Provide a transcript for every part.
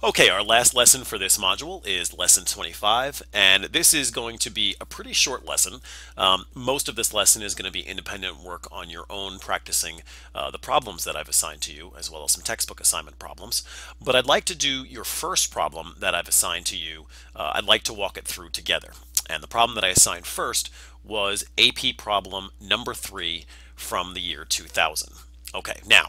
Okay, our last lesson for this module is lesson 25, and this is going to be a pretty short lesson. Most of this lesson is going to be independent work on your own, practicing the problems that I've assigned to you, as well as some textbook assignment problems. But I'd like to do your first problem that I've assigned to you. I'd like to walk it through together. And the problem that I assigned first was AP problem number 3 from the year 2000. Okay, now,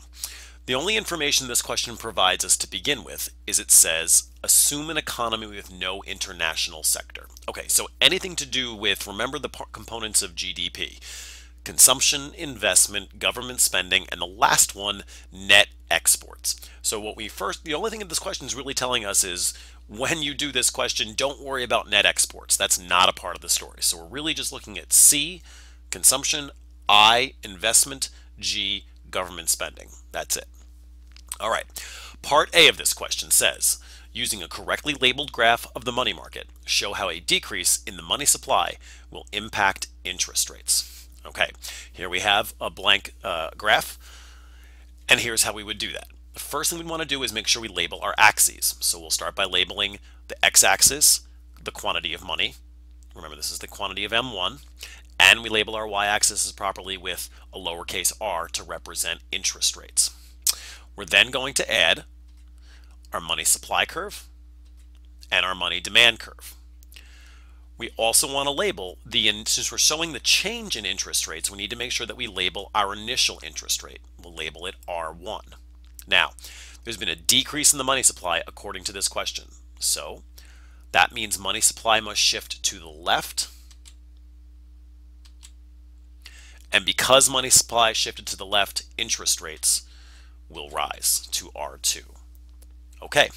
the only information this question provides us to begin with is it says, assume an economy with no international sector. Okay, so anything to do with, remember the components of GDP, consumption, investment, government spending, and the last one, net exports. So the only thing that this question is really telling us is when you do this question, don't worry about net exports. That's not a part of the story. So we're really just looking at C, consumption, I, investment, G, government spending. That's it. All right. Part A of this question says, using a correctly labeled graph of the money market, show how a decrease in the money supply will impact interest rates. Okay, here we have a blank graph, and here's how we would do that. The first thing we want to do is make sure we label our axes. So we'll start by labeling the x-axis, the quantity of money. Remember, this is the quantity of M1. And we label our y-axis properly with a lowercase r to represent interest rates. We're then going to add our money supply curve and our money demand curve. We also want to label since we're showing the change in interest rates, we need to make sure that we label our initial interest rate. We'll label it R1. Now, there's been a decrease in the money supply according to this question. So that means money supply must shift to the left. And because money supply shifted to the left, interest rates will rise to R2. Okay,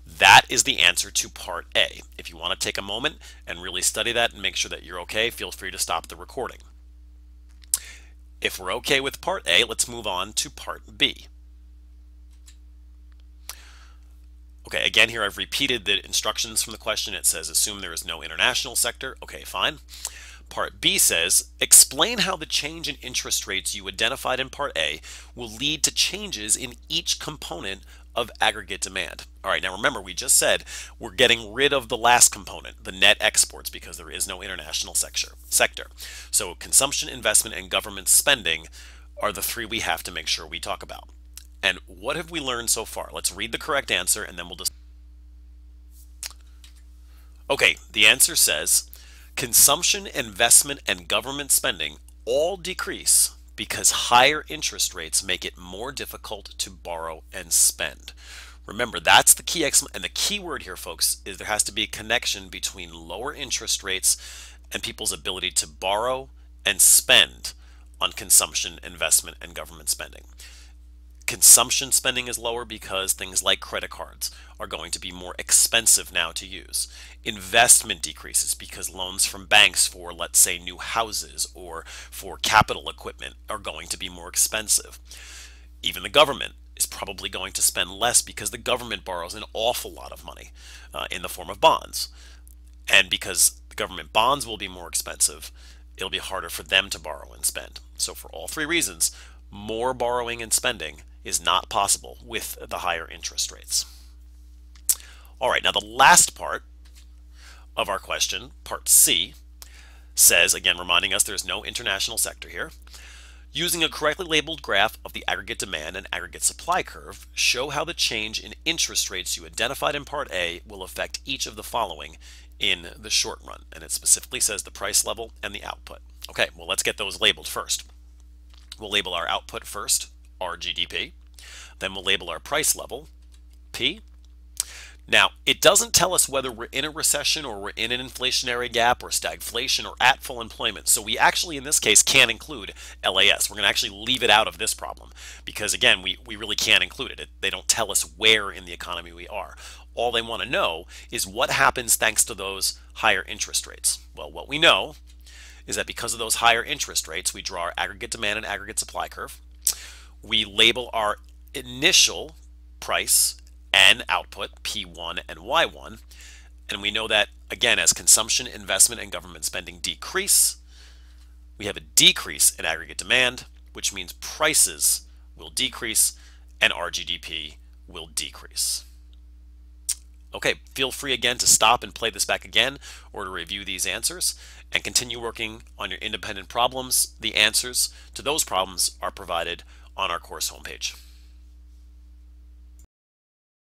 that is the answer to part A. If you want to take a moment and really study that and make sure that you're okay, feel free to stop the recording. If we're okay with part A, let's move on to part B. Okay, again here I've repeated the instructions from the question. It says assume there is no international sector. Okay, fine. Part B says, explain how the change in interest rates you identified in Part A will lead to changes in each component of aggregate demand. All right, now remember, we just said we're getting rid of the last component, the net exports, because there is no international sector. So consumption, investment, and government spending are the three we have to make sure we talk about. And what have we learned so far? Let's read the correct answer and then we'll just... Okay, the answer says, consumption, investment, and government spending all decrease because higher interest rates make it more difficult to borrow and spend. Remember, that's the key and the key word here, folks, is there has to be a connection between lower interest rates and people's ability to borrow and spend on consumption, investment, and government spending. Consumption spending is lower because things like credit cards are going to be more expensive now to use. Investment decreases because loans from banks for, let's say, new houses or for capital equipment are going to be more expensive. Even the government is probably going to spend less because the government borrows an awful lot of money in the form of bonds. And because the government bonds will be more expensive, it'll be harder for them to borrow and spend. So for all three reasons, more borrowing and spending is not possible with the higher interest rates. All right, now the last part of our question, part C, says, again reminding us there's no international sector here, using a correctly labeled graph of the aggregate demand and aggregate supply curve, show how the change in interest rates you identified in part A will affect each of the following in the short run. And it specifically says the price level and the output. Okay, well, let's get those labeled first. We'll label our output first, our GDP. Then we'll label our price level, P. Now, it doesn't tell us whether we're in a recession or we're in an inflationary gap or stagflation or at full employment. So we actually, in this case, can't include LAS. We're going to actually leave it out of this problem because, again, we really can't include it. They don't tell us where in the economy we are. All they want to know is what happens thanks to those higher interest rates. Well, what we know is that because of those higher interest rates, we draw our aggregate demand and aggregate supply curve. We label our initial price and output, P1 and Y1, and we know that, again, as consumption, investment, and government spending decrease, we have a decrease in aggregate demand, which means prices will decrease and our GDP will decrease. Okay, feel free again to stop and play this back again or to review these answers and continue working on your independent problems. The answers to those problems are provided on our course homepage.